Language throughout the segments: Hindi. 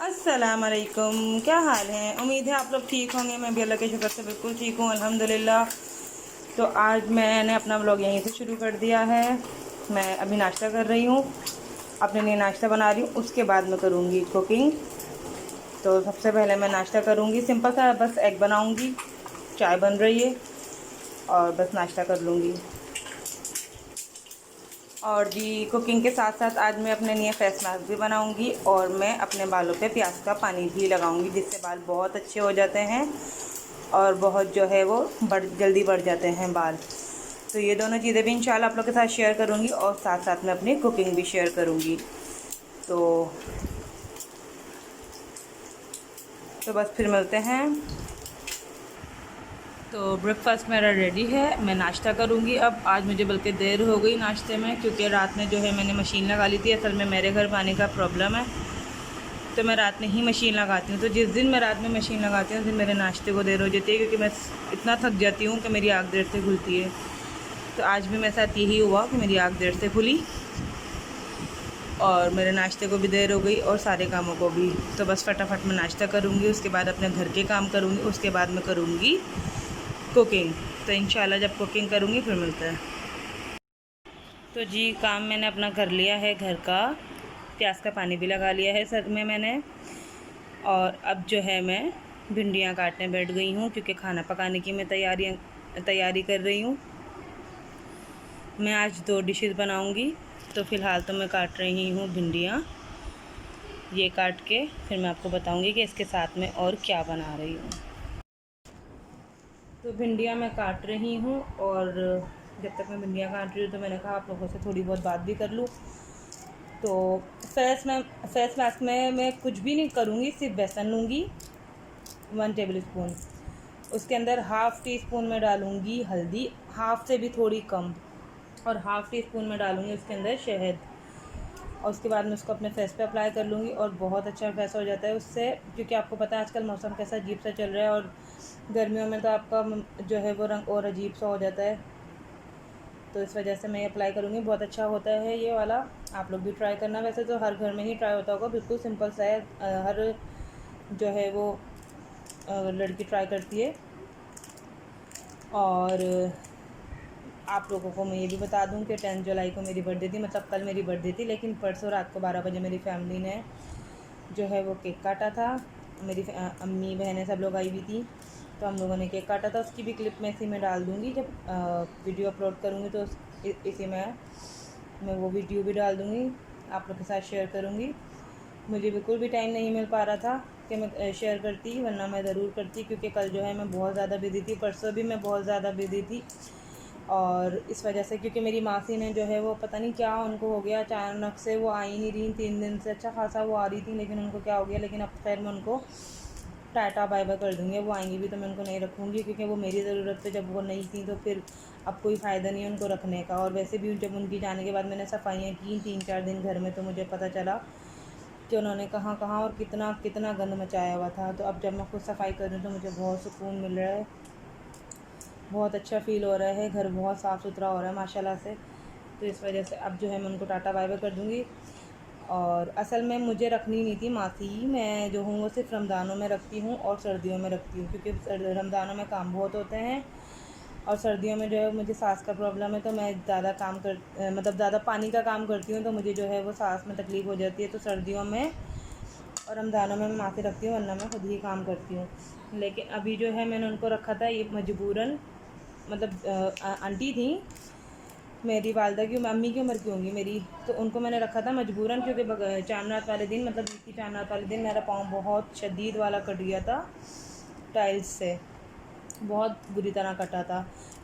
अस्सलाम वालेकुम। क्या हाल है? उम्मीद है आप लोग ठीक होंगे। मैं भी अल्लाह के शुक्र से बिल्कुल ठीक हूँ, अल्हम्दुलिल्लाह। तो आज मैंने अपना व्लॉग यहीं से शुरू कर दिया है। मैं अभी नाश्ता कर रही हूँ, अपने लिए नाश्ता बना रही हूँ, उसके बाद मैं करूँगी कुकिंग। तो सबसे पहले मैं नाश्ता करूँगी सिंपल सा, बस एग बनाऊँगी, चाय बन रही है और बस नाश्ता कर लूँगी। और जी कुकिंग के साथ साथ आज मैं अपने लिए फेस मास्क भी बनाऊंगी और मैं अपने बालों पे प्याज का पानी भी लगाऊंगी, जिससे बाल बहुत अच्छे हो जाते हैं और बहुत जो है वो जल्दी बढ़ जाते हैं बाल। तो ये दोनों चीज़ें भी इंशाल्लाह आप लोग के साथ शेयर करूंगी और साथ साथ में अपनी कुकिंग भी शेयर करूंगी। तो बस फिर मिलते हैं। तो ब्रेकफास्ट मेरा रेडी है, मैं नाश्ता करूँगी अब। आज मुझे बल्कि देर हो गई नाश्ते में, क्योंकि रात में जो है मैंने मशीन लगा ली थी। असल में मेरे घर पानी का प्रॉब्लम है, तो मैं रात में ही मशीन लगाती हूँ। तो जिस दिन मैं रात में मशीन लगाती हूँ उस दिन मेरे नाश्ते को देर हो जाती है, क्योंकि मैं इतना थक जाती हूँ कि मेरी आँख देर से खुलती है। तो आज भी मेरे साथ यही हुआ कि मेरी आँख देर से खुली और मेरे नाश्ते को भी देर हो गई और सारे कामों को भी। तो बस फटाफट मैं नाश्ता करूँगी, उसके बाद अपने घर के काम करूँगी, उसके बाद मैं करूँगी कुकिंग। तो इंशाल्लाह जब कुकिंग करूँगी फिर मिलते हैं। तो जी काम मैंने अपना कर लिया है घर का, प्याज का पानी भी लगा लिया है सर में मैंने। और अब जो है मैं भिंडियाँ काटने बैठ गई हूँ, क्योंकि खाना पकाने की मैं तैयारी कर रही हूँ। मैं आज 2 डिशेस बनाऊँगी। तो फ़िलहाल तो मैं काट रही हूँ भिंडियाँ। ये काट के फिर मैं आपको बताऊँगी कि इसके साथ में और क्या बना रही हूँ। तो भिंडियाँ मैं काट रही हूँ और जब तक मैं भिंडियाँ काट रही हूँ तो मैंने कहा आप लोगों से थोड़ी बहुत बात भी कर लूँ। तो फेस मास्क में मैं कुछ भी नहीं करूँगी, सिर्फ बेसन लूँगी 1 टेबल स्पून। उसके अंदर हाफ़ टी स्पून में डालूँगी हल्दी, हाफ़ से भी थोड़ी कम, और हाफ़ टी स्पून में डालूँगी उसके अंदर शहद। और उसके बाद मैं उसको अपने फेस पे अप्लाई कर लूँगी और बहुत अच्छा फेस हो जाता है उससे। क्योंकि आपको पता है आजकल मौसम कैसा अजीब सा चल रहा है और गर्मियों में तो आपका जो है वो रंग और अजीब सा हो जाता है। तो इस वजह से मैं अप्लाई करूँगी, बहुत अच्छा होता है ये वाला। आप लोग भी ट्राई करना। वैसे तो हर घर में ही ट्राई होता होगा, बिल्कुल सिंपल सा है, हर जो है वो लड़की ट्राई करती है। और आप लोगों को मैं ये भी बता दूं कि 10 जुलाई को मेरी बर्थडे थी, मतलब कल मेरी बर्थडे थी, लेकिन परसों रात को 12 बजे मेरी फैमिली ने जो है वो केक काटा था। मेरी अम्मी बहनें सब लोग आई हुई थी, तो हम लोगों ने केक काटा था। उसकी भी क्लिप मैं इसी में डाल दूँगी, जब वीडियो अपलोड करूँगी तो इसी में मैं वो वीडियो भी डाल दूँगी, आप लोग के साथ शेयर करूँगी। मुझे बिल्कुल भी टाइम नहीं मिल पा रहा था कि मैं शेयर करती, वरना मैं ज़रूर करती, क्योंकि कल जो है मैं बहुत ज़्यादा बिज़ी थी, परसों भी मैं बहुत ज़्यादा बिज़ी थी। और इस वजह से, क्योंकि मेरी मासी ने जो है वो पता नहीं क्या उनको हो गया, अचानक से वो आ ही नहीं रही 3 दिन से। अच्छा खासा वो आ रही थी, लेकिन उनको क्या हो गया। लेकिन अब खैर मैं उनको टाटा बाय बाय कर दूँगी। वो आएंगी भी तो मैं उनको नहीं रखूँगी, क्योंकि वो मेरी ज़रूरत पे जब वो नहीं थी तो फिर अब कोई फ़ायदा नहीं है उनको रखने का। और वैसे भी जब उनकी जाने के बाद मैंने सफाइयाँ की 3-4 दिन घर में, तो मुझे पता चला कि उन्होंने कहाँ कहाँ और कितना कितना गंद मचाया हुआ था। तो अब जब मैं खुद सफाई कर रही हूँ तो मुझे बहुत सुकून मिल रहा है, बहुत अच्छा फ़ील हो रहा है, घर बहुत साफ़ सुथरा हो रहा है माशाल्लाह से। तो इस वजह से अब जो है मैं उनको टाटा बाय बाय कर दूँगी। और असल में मुझे रखनी नहीं थी मासी, मैं जो हूँ वो सिर्फ रमज़ानों में रखती हूँ और सर्दियों में रखती हूँ, क्योंकि रमज़ानों में काम बहुत होते हैं और सर्दियों में जो है मुझे सांस का प्रॉब्लम है। तो मैं ज़्यादा मतलब ज़्यादा पानी का काम करती हूँ, तो मुझे जो है वो सांस में तकलीफ़ हो जाती है। तो सर्दियों में और रमज़ानों में मैं मासी रखती हूँ, वरना मैं खुद ही काम करती हूँ। लेकिन अभी जो है मैंने उनको रखा था, ये मजबूरन, मतलब आंटी थी मेरी वालदा की, मम्मी की उम्र की होंगी मेरी, तो उनको मैंने रखा था मजबूरन, क्योंकि चांद वाले दिन, मतलब ईद की चांद वाले दिन मेरा पाँव बहुत शदीद वाला कट गया था टाइल्स से, बहुत बुरी तरह कटा था।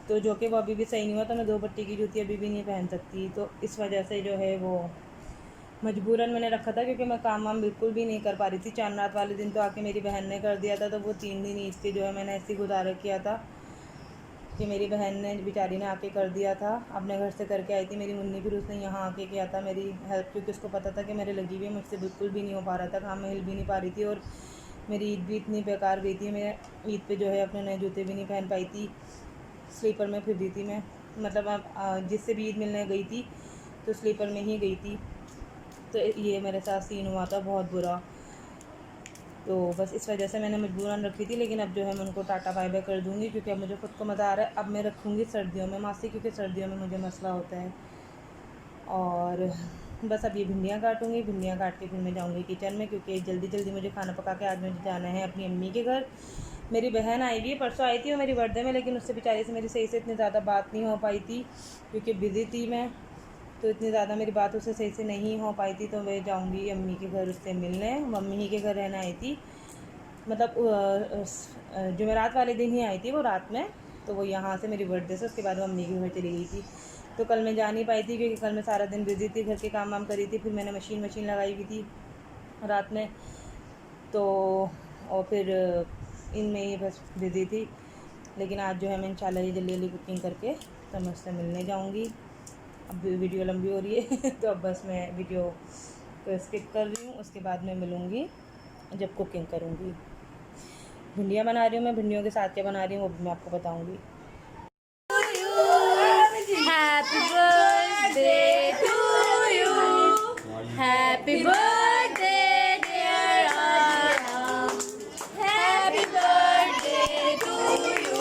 तो जो कि वो अभी भी सही नहीं हुआ, तो मैं 2 पट्टी की जूती अभी भी नहीं पहन सकती। तो इस वजह से जो है वो मजबूरन मैंने रखा था, क्योंकि मैं काम वाम बिल्कुल भी नहीं कर पा रही थी। चांद रात वाले दिन तो आके मेरी बहन ने कर दिया था, तो वो 3 दिन ईद के जो है मैंने ऐसे ही गुजारा किया था कि मेरी बहन ने बेचारी ने आके कर दिया था, अपने घर से करके आई थी मेरी मुन्नी, फिर उसने यहाँ आके किया था मेरी हेल्प, क्योंकि उसको पता था कि मेरे लगी हुई है, मुझसे बिल्कुल भी नहीं हो पा रहा था काम, मैं हिल भी नहीं पा रही थी। और मेरी ईद भी इतनी बेकार गई थी, मैं ईद पे जो है अपने नए जूते भी नहीं पहन पाई थी, स्लीपर में फिर दी थी मैं, मतलब जिससे भी ईद मिलने गई थी तो स्लीपर में ही गई थी। तो ये मेरे साथ सीन हुआ था बहुत बुरा। तो बस इस वजह से मैंने मजबूरन रखी थी, लेकिन अब जो है मैं उनको टाटा बाय बाय कर दूँगी, क्योंकि अब मुझे खुद को मज़ा आ रहा है। अब मैं रखूँगी सर्दियों में मासी, क्योंकि सर्दियों में मुझे मसला होता है। और बस अब ये भिंडियाँ काटूँगी, भिंडियाँ काट के फिर मैं जाऊँगी किचन में, क्योंकि जल्दी जल्दी मुझे खाना पका के आज मुझे जाना है अपनी अम्मी के घर। मेरी बहन आई हुई है, परसों आई थी वो मेरी बर्थडे में, लेकिन उससे बेचारी से मेरी सही से इतनी ज़्यादा बात नहीं हो पाई थी, क्योंकि बिज़ी थी मैं। तो इतनी ज़्यादा मेरी बात उससे सही से नहीं हो पाई थी, तो मैं जाऊँगी अम्मी के घर उससे मिलने। मम्मी ही के घर रहने आई थी, मतलब जुमेरात वाले दिन ही आई थी वो रात में। तो वो यहाँ से मेरी बर्थडे से उसके बाद वो अम्मी के घर चली गई थी। तो कल मैं जा नहीं पाई थी, क्योंकि कल मैं सारा दिन बिज़ी थी, घर के काम वाम करी थी। फिर मैंने मशीन लगाई हुई थी रात में, तो और फिर इनमें ही बस बिज़ी थी। लेकिन आज जो है मैं इंशाल्लाह ये जल्दी जल्दी कुकिंग करके तो मैं उससे मिलने जाऊँगी। अब वीडियो लंबी हो रही है तो अब बस मैं वीडियो को स्किप कर रही हूँ। उसके बाद मैं मिलूँगी जब कुकिंग करूँगी। भिंडियाँ बना रही हूँ मैं, भिंडियों के साथ क्या बना रही हूँ वो भी मैं आपको बताऊँगी। Happy birthday to you. Happy birthday, dear Anam. Happy birthday to you.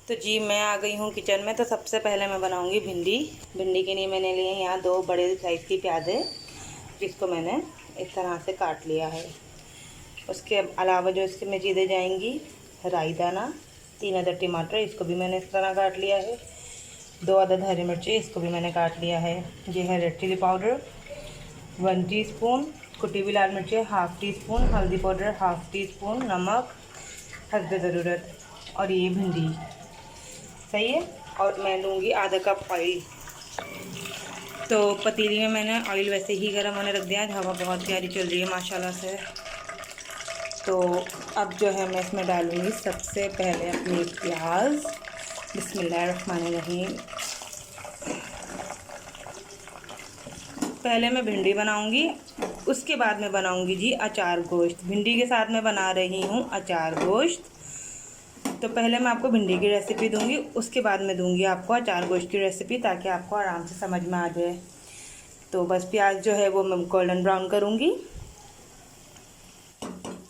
तो जी मैं आ गई हूँ किचन में। तो सबसे पहले मैं बनाऊँगी भिंडी। भिंडी के लिए मैंने लिए यहाँ 2 बड़े साइज़ की प्याज़ें, जिसको मैंने इस तरह से काट लिया है। उसके अलावा जो इसमें चीज़ें जाएंगी, राई दाना, 3 अदद टमाटर, इसको भी मैंने इस तरह काट लिया है। 2 अदद हरी मिर्ची, इसको भी मैंने काट लिया है। ये है रेड चिली पाउडर 1 टीस्पून, कुटी हुई लाल मिर्ची 1/2 टीस्पून, हल्दी पाउडर 1/2 टीस्पून, नमक हस्ब ज़रूरत, और ये भिंडी। सही है। और मैं लूँगी आधा कप ऑयल। तो पतीली में मैंने ऑयल वैसे ही गर्म होने रख दिया है। हवा बहुत प्यारी चल रही है माशाल्लाह से। तो अब जो है मैं इसमें डालूँगी सबसे पहले अपनी प्याज। बिस्मिल्लाहिर्रहमानिर्रहीम। पहले मैं भिंडी बनाऊँगी, उसके बाद मैं बनाऊँगी जी अचार गोश्त। भिंडी के साथ मैं बना रही हूँ अचार गोश्त। तो पहले मैं आपको भिंडी की रेसिपी दूंगी, उसके बाद मैं दूंगी आपको अचार गोश्त की रेसिपी, ताकि आपको आराम से समझ में आ जाए। तो बस प्याज जो है वो मैं गोल्डन ब्राउन करूंगी।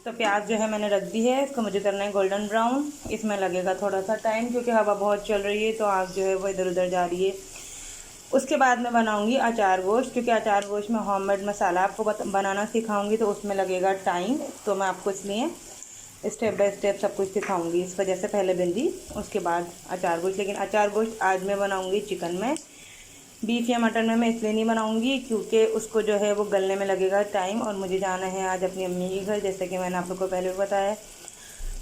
तो प्याज जो है मैंने रख दी है, इसको मुझे करना है गोल्डन ब्राउन। इसमें लगेगा थोड़ा सा टाइम, क्योंकि हवा बहुत चल रही है, तो आग जो है वो इधर उधर जा रही है। उसके बाद मैं बनाऊंगी अचार गोश्त, क्योंकि अचार गोश्त में होममेड मसाला आपको बनाना सिखाऊंगी, तो उसमें लगेगा टाइम। तो मैं आपको इसलिए स्टेप बाय स्टेप सब कुछ सिखाऊंगी। इस वजह से पहले भिंडी, उसके बाद अचार गोश्त। लेकिन अचार गोश्त आज मैं बनाऊंगी चिकन में। बीफ या मटन में मैं इसलिए नहीं बनाऊंगी, क्योंकि उसको जो है वो गलने में लगेगा टाइम, और मुझे जाना है आज अपनी अम्मी के घर, जैसे कि मैंने आप लोग को पहले भी बताया।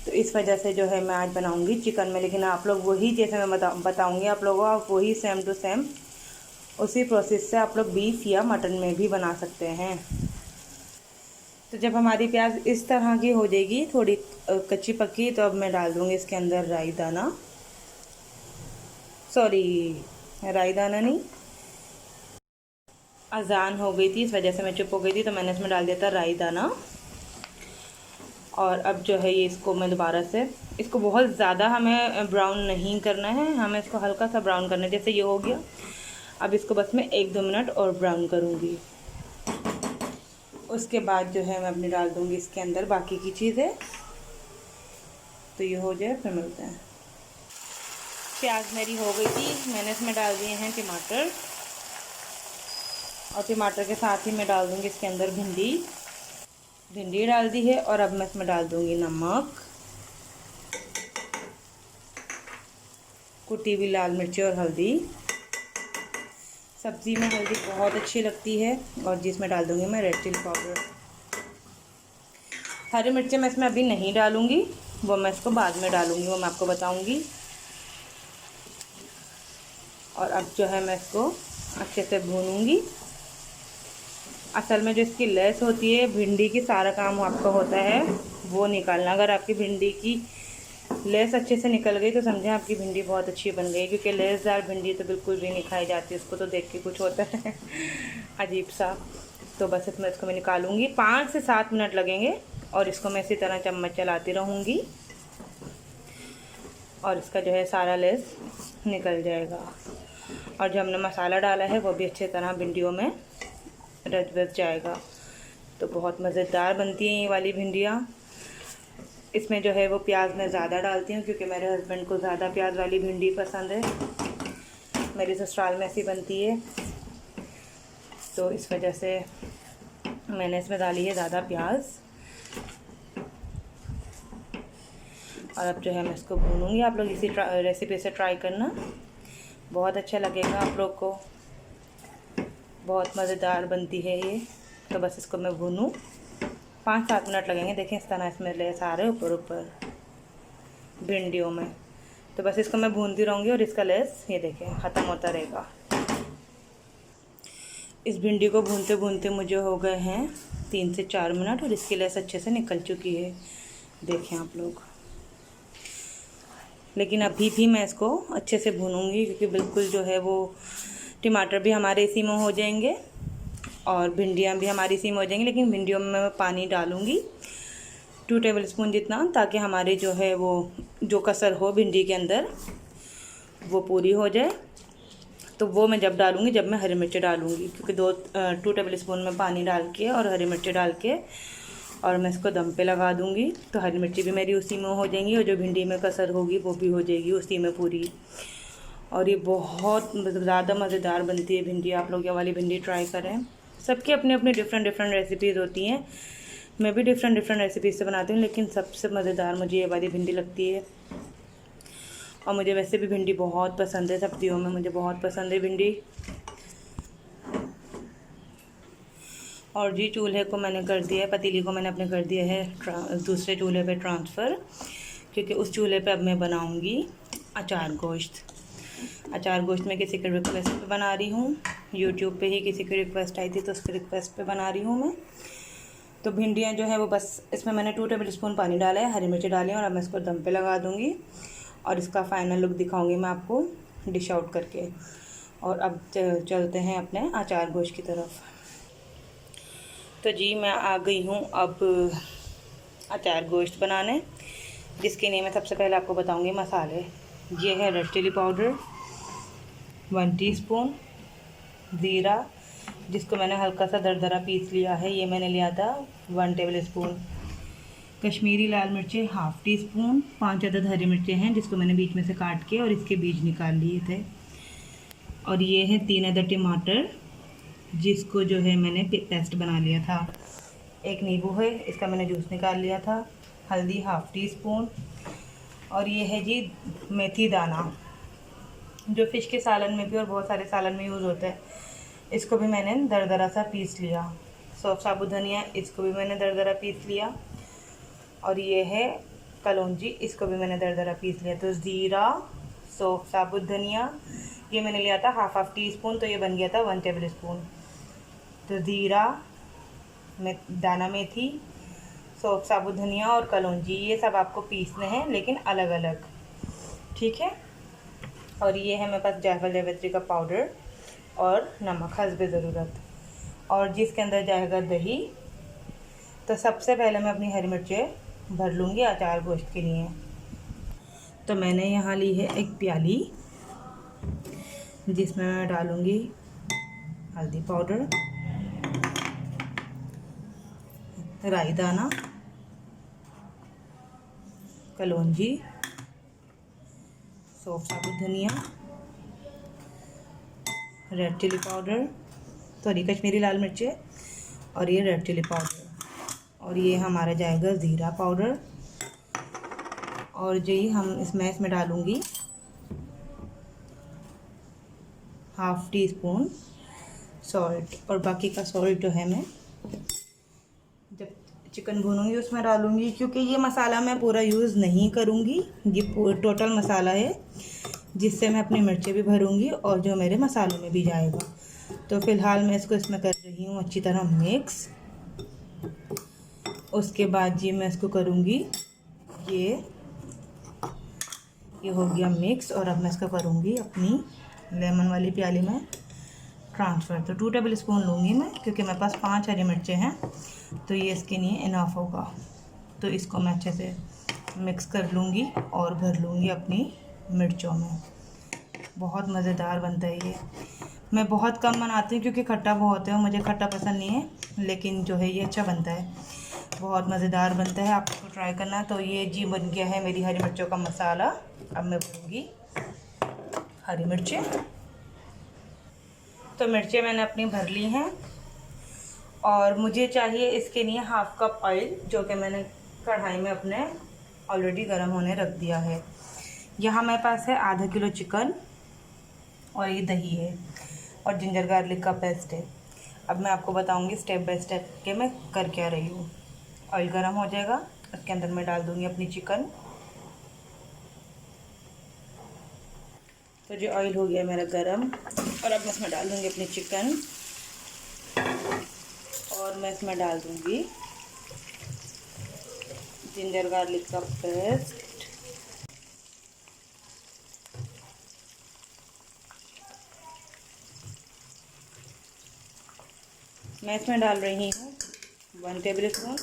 तो इस वजह से जो है मैं आज बनाऊँगी चिकन में। लेकिन आप लोग वही, जैसे मैं बताऊँगी आप लोगों को, आप वही सेम टू सेम उसी प्रोसेस से आप लोग बीफ या मटन में भी बना सकते हैं। तो जब हमारी प्याज इस तरह की हो जाएगी, थोड़ी कच्ची पक्की, तो अब मैं डाल दूँगी इसके अंदर राई दाना, राई दाना नहीं, अजान हो गई थी इस वजह से मैं चुप हो गई थी, तो मैंने इसमें डाल दिया था राई दाना। और अब जो है ये इसको मैं दोबारा से, इसको बहुत ज़्यादा हमें ब्राउन नहीं करना है, हमें इसको हल्का सा ब्राउन करना है। जैसे ये हो गया, अब इसको बस मैं 1-2 मिनट और ब्राउन करूँगी। उसके बाद जो है मैं अपनी डाल दूँगी इसके अंदर बाकी की चीज़ें। तो ये हो जाए फिर मिलते हैं। प्याज मेरी हो गई थी, मैंने इसमें डाल दिए हैं टमाटर, और टमाटर के साथ ही मैं डाल दूँगी इसके अंदर भिंडी डाल दी है। और अब मैं इसमें डाल दूँगी नमक, कुटी हुई लाल मिर्ची और हल्दी। सब्ज़ी में हल्दी बहुत अच्छी लगती है। और जिसमें डाल दूँगी मैं रेड चिली पाउडर। हरी मिर्चें मैं इसमें अभी नहीं डालूँगी, वो मैं इसको बाद में डालूँगी, वो मैं आपको बताऊँगी। और अब जो है मैं इसको अच्छे से भूनूँगी। असल में जो इसकी लेस होती है, भिंडी की सारा काम आपका होता है वो निकालना। अगर आपकी भिंडी की लेस अच्छे से निकल गई तो समझें आपकी भिंडी बहुत अच्छी बन गई, क्योंकि लेसदार भिंडी तो बिल्कुल भी नहीं खाई जाती, उसको तो देख के कुछ होता है अजीब सा। तो बस इसमें इसको मैं निकालूंगी, 5 से 7 मिनट लगेंगे, और इसको मैं इसी तरह चम्मच चलाती रहूँगी, और इसका जो है सारा लेस निकल जाएगा। और जो हमने मसाला डाला है वो भी अच्छी तरह भिंडियों में रच बस जाएगा। तो बहुत मज़ेदार बनती हैं ये वाली भिंडियाँ। इसमें जो है वो प्याज मैं ज़्यादा डालती हूँ क्योंकि मेरे हस्बैंड को ज़्यादा प्याज वाली भिंडी पसंद है। मेरी ससुराल में ऐसी बनती है, तो इस वजह से मैंने इसमें डाली है ज़्यादा प्याज। और अब जो है मैं इसको भूनूंगी। आप लोग इसी रेसिपी से ट्राई करना, बहुत अच्छा लगेगा आप लोग को। बहुत मज़ेदार बनती है ये। तो बस इसको मैं भूनूं, 5-7 मिनट लगेंगे। देखें इस तरह इसमें लेस आ रहे ऊपर ऊपर भिंडियों में। तो बस इसको मैं भूनती रहूँगी और इसका लेस ये देखें ख़त्म होता रहेगा। इस भिंडी को भूनते भूनते मुझे हो गए हैं 3 से 4 मिनट और इसकी लेस अच्छे से निकल चुकी है, देखें आप लोग। लेकिन अभी भी मैं इसको अच्छे से भूनूंगी क्योंकि बिल्कुल जो है वो टमाटर भी हमारे इसी में हो जाएंगे और भिंडियाँ भी हमारी इसी में हो जाएंगी। लेकिन भिंडियों में मैं पानी डालूँगी 2 टेबलस्पून जितना, ताकि हमारी जो है वो जो कसर हो भिंडी के अंदर वो पूरी हो जाए। तो वो मैं जब डालूँगी जब मैं हरी मिर्च डालूँगी, क्योंकि 2 टेबलस्पून में पानी डाल के और हरी मिर्च डाल के और मैं इसको दम पे लगा दूँगी। तो हरी मिर्ची भी मेरी उसी में हो जाएंगी और जो भिंडी में कसर होगी वो भी हो जाएगी उसी में पूरी। और ये बहुत ज़्यादा मज़ेदार बनती है भिंडी। आप लोग ये वाली भिंडी ट्राई करें। सबकी अपनी अपनी डिफरेंट रेसिपीज़ होती हैं। मैं भी डिफरेंट रेसिपीज़ से बनाती हूँ, लेकिन सबसे मज़ेदार मुझे ये वाली भिंडी लगती है। और मुझे वैसे भी भिंडी बहुत पसंद है, सब्जियों में मुझे बहुत पसंद है भिंडी। और जी चूल्हे को मैंने कर दिया है, पतीली को मैंने अपने कर दिया है दूसरे चूल्हे पे ट्रांसफ़र, क्योंकि उस चूल्हे पे अब मैं बनाऊंगी अचार गोश्त। अचार गोश्त में किसी के रिक्वेस्ट पे बना रही हूँ, यूट्यूब पे ही किसी की रिक्वेस्ट आई थी तो उसकी रिक्वेस्ट पे बना रही हूँ मैं। तो भिंडियाँ जो है वो बस इसमें मैंने 2 टेबलस्पून पानी डाला है, हरी मिर्ची डाली है और अब मैं इसको दम पे लगा दूँगी और इसका फ़ाइनल लुक दिखाऊँगी मैं आपको डिश आउट करके। और अब चलते हैं अपने अचार गोश्त की तरफ। तो जी मैं आ गई हूँ अब अचार गोश्त बनाने, जिसके लिए मैं सबसे पहले आपको बताऊँगी मसाले। ये है रेड चिली पाउडर 1 टीस्पून, ज़ीरा जिसको मैंने हल्का सा दरदरा पीस लिया है, ये मैंने लिया था 1 टेबलस्पून। कश्मीरी लाल मिर्चें 1/2 टीस्पून, 5 अदद हरी मिर्चें हैं जिसको मैंने बीच में से काट के और इसके बीज निकाल लिए थे। और ये है 3 अदद टमाटर जिसको जो है मैंने पेस्ट बना लिया था। एक नींबू है, इसका मैंने जूस निकाल लिया था। हल्दी 1/2 टीस्पून। और ये है जी मेथी दाना, जो फ़िश के सालन में भी और बहुत सारे सालन में यूज़ होता है। इसको भी मैंने दरदरा सा पीस लिया। सौंफ साबुत धनिया, इसको भी मैंने दरदरा पीस लिया। और ये है कलौंजी, इसको भी मैंने दरदरा पीस लिया। तो ज़ीरा, सौंफ साबुत धनिया ये मैंने लिया था 1/2 टीस्पून, तो ये बन गया था 1 टेबलस्पून। तो ज़ीरा, दाना मेथी, सौंफ साबुत धनिया और कलौंजी ये सब आपको पीसने हैं, लेकिन अलग अलग, ठीक है। और ये है मेरे पास जायफल जावित्री का पाउडर और नमक हस्बे ज़रूरत। और जिसके अंदर जाएगा दही। तो सबसे पहले मैं अपनी हरी मिर्चें भर लूँगी अचार गोश्त के लिए। तो मैंने यहाँ ली है एक प्याली, जिसमें मैं डालूँगी हल्दी पाउडर, राई दाना, कलौंजी, सौंफ साबुत धनिया, red chilli powder, sorry Kashmiri लाल मिर्चें, और ये रेड चिली पाउडर। और ये हमारा जाएगा ज़ीरा पाउडर। और जी हम इसमें डालूँगी 1/2 टीस्पून सॉल्ट। और बाकी का सॉल्ट जो है मैं जब चिकन भूनूंगी उसमें डालूंगी, क्योंकि ये मसाला मैं पूरा यूज़ नहीं करूँगी। ये टोटल मसाला है जिससे मैं अपनी मिर्चें भी भरूँगी और जो मेरे मसालों में भी जाएगा। तो फ़िलहाल मैं इसको इसमें कर रही हूँ अच्छी तरह मिक्स। उसके बाद जी मैं इसको करूँगी, ये हो गया मिक्स। और अब मैं इसको करूँगी अपनी लेमन वाली प्याली में ट्रांसफ़र। तो 2 टेबलस्पून लूँगी मैं, क्योंकि मेरे पास 5 हरी मिर्चें हैं, तो ये इसके लिए इनफ होगा। तो इसको मैं अच्छे से मिक्स कर लूँगी और भर लूँगी अपनी मिर्चों में। बहुत मज़ेदार बनता है ये। मैं बहुत कम बनाती हूँ क्योंकि खट्टा बहुत है और मुझे खट्टा पसंद नहीं है, लेकिन जो है ये अच्छा बनता है, बहुत मज़ेदार बनता है। आपको ट्राई करना। तो ये जी बन गया है मेरी हरी मिर्चों का मसाला। अब मैं भरूँगी हरी मिर्चें। तो मिर्चें मैंने अपनी भर ली हैं और मुझे चाहिए इसके लिए 1/2 कप ऑयल, जो कि मैंने कढ़ाई में अपने ऑलरेडी गर्म होने रख दिया है। यहाँ मेरे पास है आधा किलो चिकन और ये दही है और जिंजर गार्लिक का पेस्ट है। अब मैं आपको बताऊंगी स्टेप बाय स्टेप कि मैं कर क्या रही हूँ। ऑयल गर्म हो जाएगा, उसके अंदर मैं डाल दूँगी अपनी चिकन। तो जो ऑयल हो गया मेरा गरम और अब मैं इसमें डाल दूँगी अपनी चिकन और मैं इसमें डाल दूँगी जिंजर गार्लिक का पेस्ट। मैं इसमें डाल रही हूँ 1 टेबल स्पून।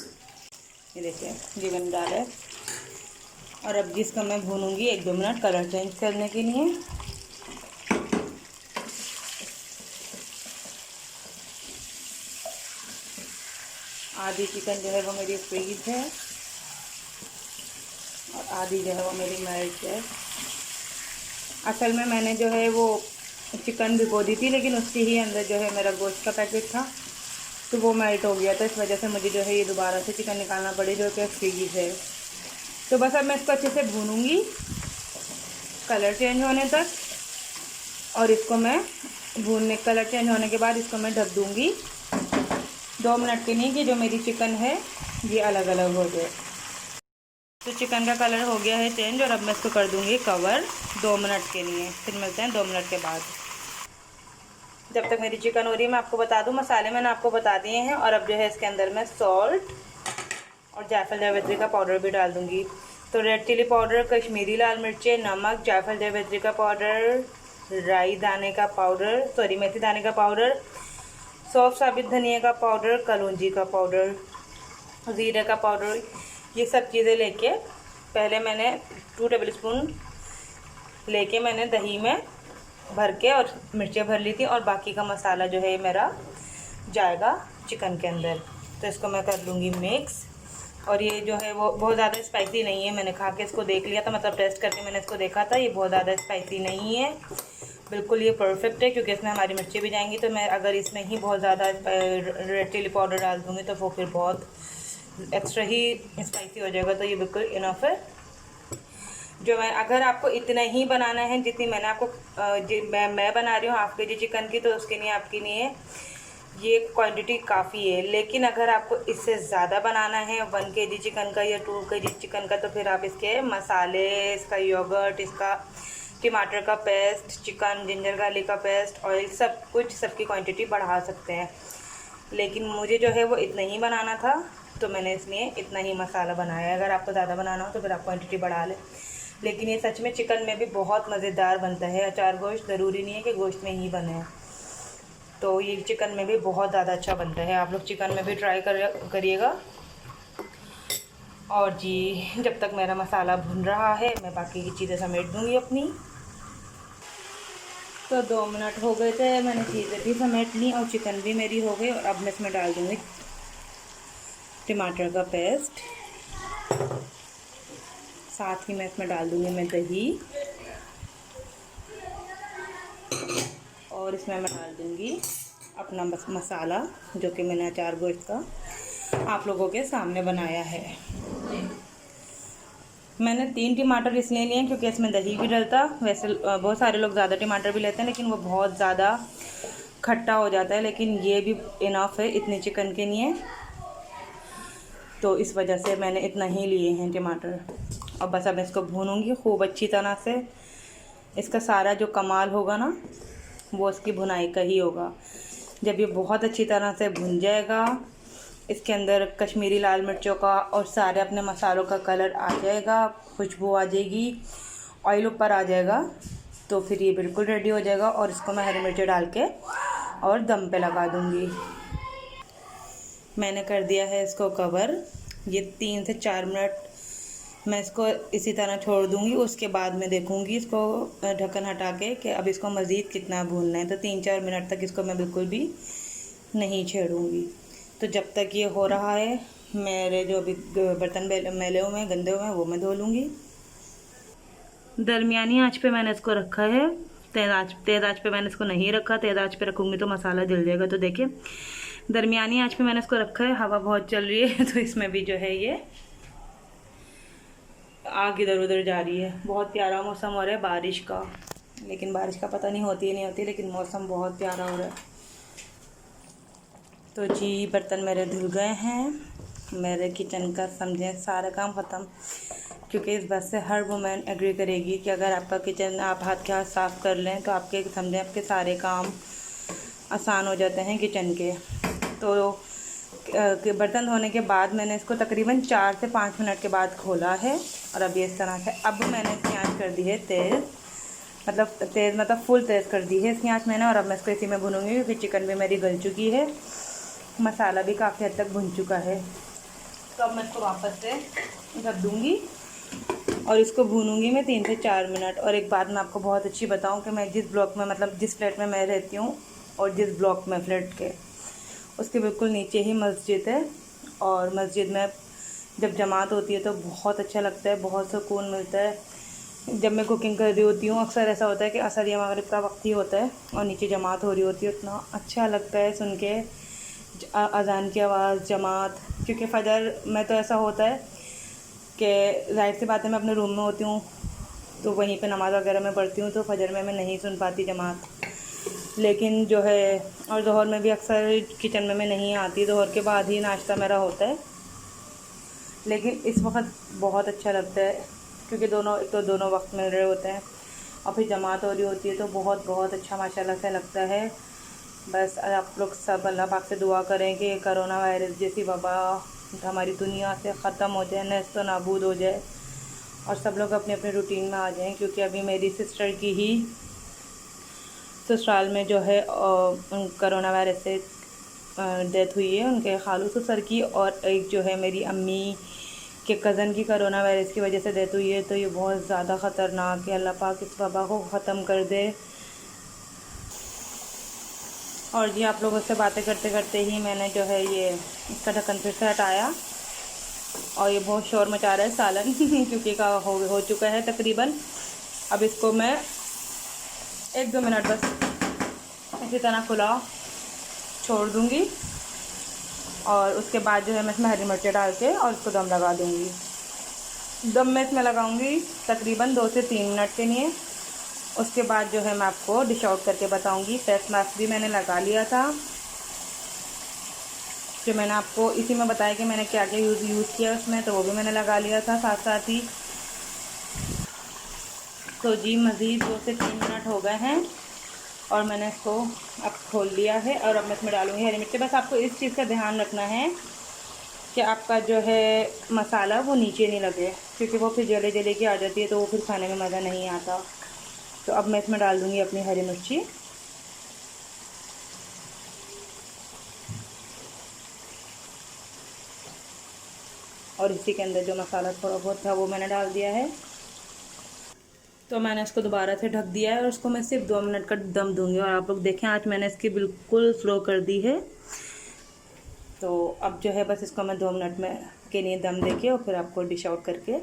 ये देखिए जी मैंने डाला है। और अब जिसका मैं भूनूंगी 1-2 मिनट कलर चेंज करने के लिए। आधी चिकन जो है वो मेरी फ्रीज है और आधी जो है वो मेरी मेल्ट है। असल में मैंने जो है वो चिकन भिगो दी थी, लेकिन उसके ही अंदर जो है मेरा गोश्त का पैकेट था, तो वो मेल्ट हो गया था। इस वजह से मुझे जो है ये दोबारा से चिकन निकालना पड़े, जो कि फ्रीज है। तो बस अब मैं इसको अच्छे से भूनूंगी कलर चेंज होने तक, और इसको मैं भूनने कलर चेंज होने के बाद इसको मैं ढक दूंगी 2 मिनट के लिए, कि जो मेरी चिकन है ये अलग अलग हो जाए। तो चिकन का कलर हो गया है चेंज और अब मैं इसको कर दूंगी कवर 2 मिनट के लिए। फिर मिलते हैं 2 मिनट के बाद। जब तक मेरी चिकन हो रही है मैं आपको बता दूं, मसाले मैंने आपको बता दिए हैं। और अब जो है इसके अंदर मैं सॉल्ट और जायफल जावित्री का पाउडर भी डाल दूंगी। तो रेड चिली पाउडर, कश्मीरी लाल मिर्चें, नमक, जायफल जावित्री का पाउडर, राई दाने का पाउडर, मेथी दाने का पाउडर, सौंफ साबित धनिया का पाउडर, कलौंजी का पाउडर, ज़ीरे का पाउडर, ये सब चीज़ें लेके पहले मैंने 2 टेबल स्पून लेके मैंने दही में भर के और मिर्चें भर ली थी, और बाकी का मसाला जो है मेरा जाएगा चिकन के अंदर। तो इसको मैं कर लूँगी मिक्स। और ये जो है वो बहुत ज़्यादा स्पाइसी नहीं है, मैंने खा के इसको देख लिया था, मतलब टेस्ट करके मैंने इसको देखा था, ये बहुत ज़्यादा स्पाइसी नहीं है, बिल्कुल ये परफेक्ट है, क्योंकि इसमें हमारी मिर्चें भी जाएंगी। तो मैं अगर इसमें ही बहुत ज़्यादा रेड चिली पाउडर डाल दूँगी तो वो फिर बहुत एक्स्ट्रा ही स्पाइसी हो जाएगा। तो ये बिल्कुल इनफ है। जो मैं अगर आपको इतना ही बनाना है जितनी मैंने आपको मैं बना रही हूँ हाफ के जी चिकन की, तो उसके लिए आपके लिए ये क्वांटिटी काफ़ी है। लेकिन अगर आपको इससे ज़्यादा बनाना है 1 kg चिकन का या 2 kg चिकन का, तो फिर आप इसके मसाले, इसका योगर्ट, इसका टमाटर का पेस्ट, चिकन जिंजर गार्लिक का पेस्ट, ऑयल, सब कुछ सबकी क्वांटिटी बढ़ा सकते हैं। लेकिन मुझे जो है वो इतना ही बनाना था, तो मैंने इसलिए इतना ही मसाला बनाया। अगर आपको ज़्यादा बनाना हो तो फिर आप क्वांटिटी बढ़ा लें। लेकिन ये सच में चिकन में भी बहुत मज़ेदार बनता है। अचार गोश्त ज़रूरी नहीं है कि गोश्त में ही बने, तो ये चिकन में भी बहुत ज़्यादा अच्छा बनता है। आप लोग चिकन में भी ट्राई करिएगा। और जी जब तक मेरा मसाला भुन रहा है मैं बाकी की चीज़ें समेट दूँगी अपनी। तो 2 मिनट हो गए थे, मैंने चीज़ें भी समेट ली और चिकन भी मेरी हो गई। और अब मैं इसमें डाल दूँगी टमाटर का पेस्ट, साथ ही मैं इसमें डाल दूँगी मैं दही, और इसमें मैं डाल दूँगी अपना मसाला, जो कि मैंने अचार गोश्त का आप लोगों के सामने बनाया है। मैंने 3 टमाटर इसलिए लिए क्योंकि इसमें दही भी डलता। वैसे बहुत सारे लोग ज़्यादा टमाटर भी लेते हैं, लेकिन वो बहुत ज़्यादा खट्टा हो जाता है, लेकिन ये भी इनफ है इतने चिकन के लिए। तो इस वजह से मैंने इतना ही लिए हैं टमाटर। और बस अब इसको भूनूंगी खूब अच्छी तरह से। इसका सारा जो कमाल होगा ना, वो इसकी भुनाई का ही होगा। जब ये बहुत अच्छी तरह से भुन जाएगा, इसके अंदर कश्मीरी लाल मिर्चों का और सारे अपने मसालों का कलर आ जाएगा, खुशबू आ जाएगी, ऑयल ऊपर आ जाएगा, तो फिर ये बिल्कुल रेडी हो जाएगा। और इसको मैं हरी मिर्ची डाल के और दम पे लगा दूँगी। मैंने कर दिया है इसको कवर। ये 3 से 4 मिनट मैं इसको इसी तरह छोड़ दूँगी। उसके बाद मैं देखूँगी इसको ढक्कन हटा के कि अब इसको मज़ीद कितना भूनना है। तो 3-4 मिनट तक इसको मैं बिल्कुल भी नहीं छेड़ूँगी। तो जब तक ये हो रहा है, मेरे जो अभी बर्तन मैले हुए हैं, गंदे हुए हैं, वो मैं धो लूँगी। दरमियानी आंच पे मैंने इसको रखा है। तेज़ आंच पे मैंने इसको नहीं रखा। तेज़ आंच पे रखूँगी तो मसाला जल जाएगा। तो देखिए दरमियानी आंच पे मैंने इसको रखा है। हवा बहुत चल रही है तो इसमें भी जो है ये आग इधर उधर जा रही है। बहुत प्यारा मौसम हो रहा है बारिश का, लेकिन बारिश का पता नहीं होती है नहीं होती, लेकिन मौसम बहुत प्यारा हो रहा है। तो जी बर्तन मेरे धुल गए हैं। मेरे किचन का समझें सारा काम ख़त्म, क्योंकि इस बात से हर वुमेन एग्री करेगी कि अगर आपका किचन आप हाथ के हाथ साफ़ कर लें तो आपके समझें आपके सारे काम आसान हो जाते हैं किचन के। तो बर्तन धोने के बाद मैंने इसको तकरीबन 4 से 5 मिनट के बाद खोला है और अब ये इस तरह से। अब मैंने इसकी आँच कर दी है तेज़, मतलब फुल तेज़ कर दी है इसकी आँच मैंने। और अब मैं इसको इसी में भूनूंगी, क्योंकि चिकन भी मेरी गल चुकी है, मसाला भी काफ़ी हद तक भुन चुका है। तो अब मैं इसको वापस से रख दूँगी और इसको भूनूंगी मैं 3 से 4 मिनट। और एक बात मैं आपको बहुत अच्छी बताऊं कि मैं जिस ब्लॉक में, मतलब जिस फ्लैट में मैं रहती हूँ और जिस ब्लॉक में फ्लैट के, उसके बिल्कुल नीचे ही मस्जिद है। और मस्जिद में जब जमात होती है तो बहुत अच्छा लगता है, बहुत सुकून मिलता है। जब मैं कुकिंग कर रही होती हूँ अक्सर ऐसा होता है कि असर या मगरिब का वक्त ही होता है और नीचे जमात हो रही होती है, इतना अच्छा लगता है सुन के अज़ान की आवाज़, जमात। क्योंकि फ़जर में तो ऐसा होता है कि ज़ाहिर सी बात है मैं अपने रूम में होती हूँ तो वहीं पे नमाज़ वगैरह में पढ़ती हूँ, तो फ़जर में मैं नहीं सुन पाती जमात। लेकिन जो है, और ज़ोहर में भी अक्सर किचन में मैं नहीं आती, ज़ोहर के बाद ही नाश्ता मेरा होता है। लेकिन इस वक्त बहुत अच्छा लगता है, क्योंकि दोनों वक्त मिल रहे होते हैं और फिर जमात हो रही होती है, तो बहुत बहुत अच्छा माशाल्लाह से लगता है। बस आप लोग सब अल्लाह पाक से दुआ करें कि कोरोना वायरस जैसी वबा हमारी दुनिया से ख़त्म हो जाए, नेस्त नाबूद हो जाए और सब लोग अपने अपने रूटीन में आ जाएं। क्योंकि अभी मेरी सिस्टर की ही ससुराल में जो है कोरोना वायरस से डेथ हुई है, उनके खालू ससुर की। और एक जो है मेरी अम्मी के कज़न की कोरोना वायरस की वजह से डेथ हुई है। तो ये बहुत ज़्यादा ख़तरनाक है। अल्लाह पाक इस वबा को ख़त्म कर दे। और जी आप लोगों से बातें करते करते ही मैंने जो है ये इसका ढक्कन फिर से हटाया और ये बहुत शोर मचा रहा है सालन क्योंकि का हो चुका है तकरीबन। अब इसको मैं 1-2 मिनट बस इसी तरह खुला छोड़ दूँगी और उसके बाद जो है मैं इसमें हरी मिर्चें डाल के और इसको दम लगा दूँगी। दम मैं इसमें लगाऊँगी तकरीबन 2 से 3 मिनट के लिए। उसके बाद जो है मैं आपको डिश आउट करके बताऊँगी। फेस मास्क भी मैंने लगा लिया था, जो मैंने आपको इसी में बताया कि मैंने क्या क्या यूज़ किया उसमें, तो वो भी मैंने लगा लिया था साथ साथ ही। तो जी मज़ीद 2 से 3 मिनट हो गए हैं और मैंने इसको अब खोल लिया है और अब मैं इसमें डालूँगी हरी मिर्ची। बस आपको इस चीज़ का ध्यान रखना है कि आपका जो है मसाला वो नीचे नहीं लगे, क्योंकि वो फिर जले जले की आ जाती है तो वो फिर खाने में मज़ा नहीं आता। तो अब मैं इसमें डाल दूँगी अपनी हरी मिर्ची और इसी के अंदर जो मसाला थोड़ा बहुत था वो मैंने डाल दिया है। तो मैंने इसको दोबारा से ढक दिया है और उसको मैं सिर्फ 2 मिनट का दम दूंगी। और आप लोग देखें आज मैंने इसकी बिल्कुल स्लो कर दी है। तो अब जो है बस इसको मैं 2 मिनट में के लिए दम देके और फिर आपको डिश आउट करके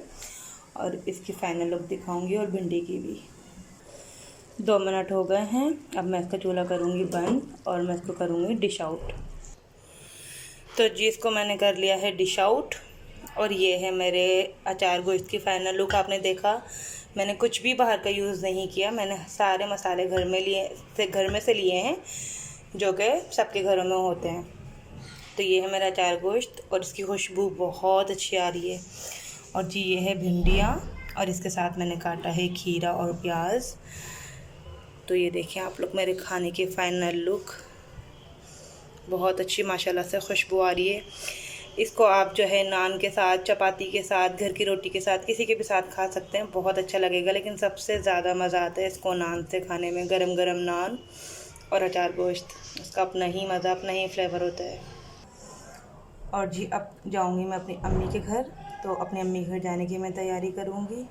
और इसकी फाइनल लुक दिखाऊंगी और भिंडी की भी। 2 मिनट हो गए हैं। अब मैं इसका चूल्हा करूँगी बंद और मैं इसको करूँगी डिश आउट। तो जी इसको मैंने कर लिया है डिश आउट और ये है मेरे अचार गोश्त की फ़ाइनल लुक। आपने देखा मैंने कुछ भी बाहर का यूज़ नहीं किया, मैंने सारे मसाले घर में से लिए हैं जो कि सबके घरों में होते हैं। तो ये है मेरा अचार गोश्त और इसकी खुशबू बहुत अच्छी आ रही है। और जी ये है भिंडियाँ और इसके साथ मैंने काटा है खीरा और प्याज। तो ये देखिए आप लोग मेरे खाने की फ़ाइनल लुक, बहुत अच्छी माशाल्लाह से खुशबू आ रही है। इसको आप जो है नान के साथ, चपाती के साथ, घर की रोटी के साथ, किसी के भी साथ खा सकते हैं, बहुत अच्छा लगेगा। लेकिन सबसे ज़्यादा मज़ा आता है इसको नान से खाने में, गरम गरम नान और अचार गोश्त, उसका अपना ही मज़ा, अपना ही फ्लेवर होता है। और जी अब जाऊंगी मैं अपनी अम्मी के घर, तो अपनी अम्मी घर जाने की मैं तैयारी करूँगी।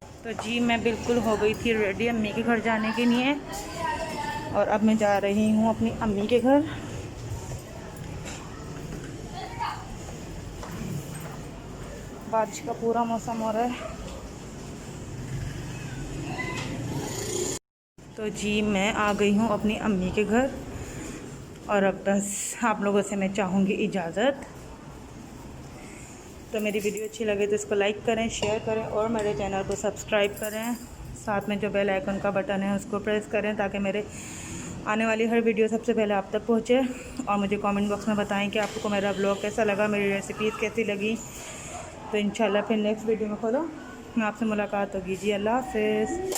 तो जी मैं बिल्कुल हो गई थी रेडी अम्मी के घर जाने के लिए, और अब मैं जा रही हूँ अपनी अम्मी के घर। बारिश का पूरा मौसम हो रहा है। तो जी मैं आ गई हूँ अपनी अम्मी के घर, और अब बस आप लोगों से मैं चाहूँगी इजाज़त। तो मेरी वीडियो अच्छी लगे तो इसको लाइक करें, शेयर करें और मेरे चैनल को सब्सक्राइब करें। साथ में जो बेल आइकन का बटन है उसको प्रेस करें ताकि मेरे आने वाली हर वीडियो सबसे पहले आप तक पहुँचे। और मुझे कमेंट बॉक्स में बताएं कि आपको मेरा ब्लॉग कैसा लगा, मेरी रेसिपीज़ कैसी लगी। तो इंशाल्लाह फिर नेक्स्ट वीडियो में खोलो आपसे मुलाकात होगी। जी अल्लाह हाफ़िज़।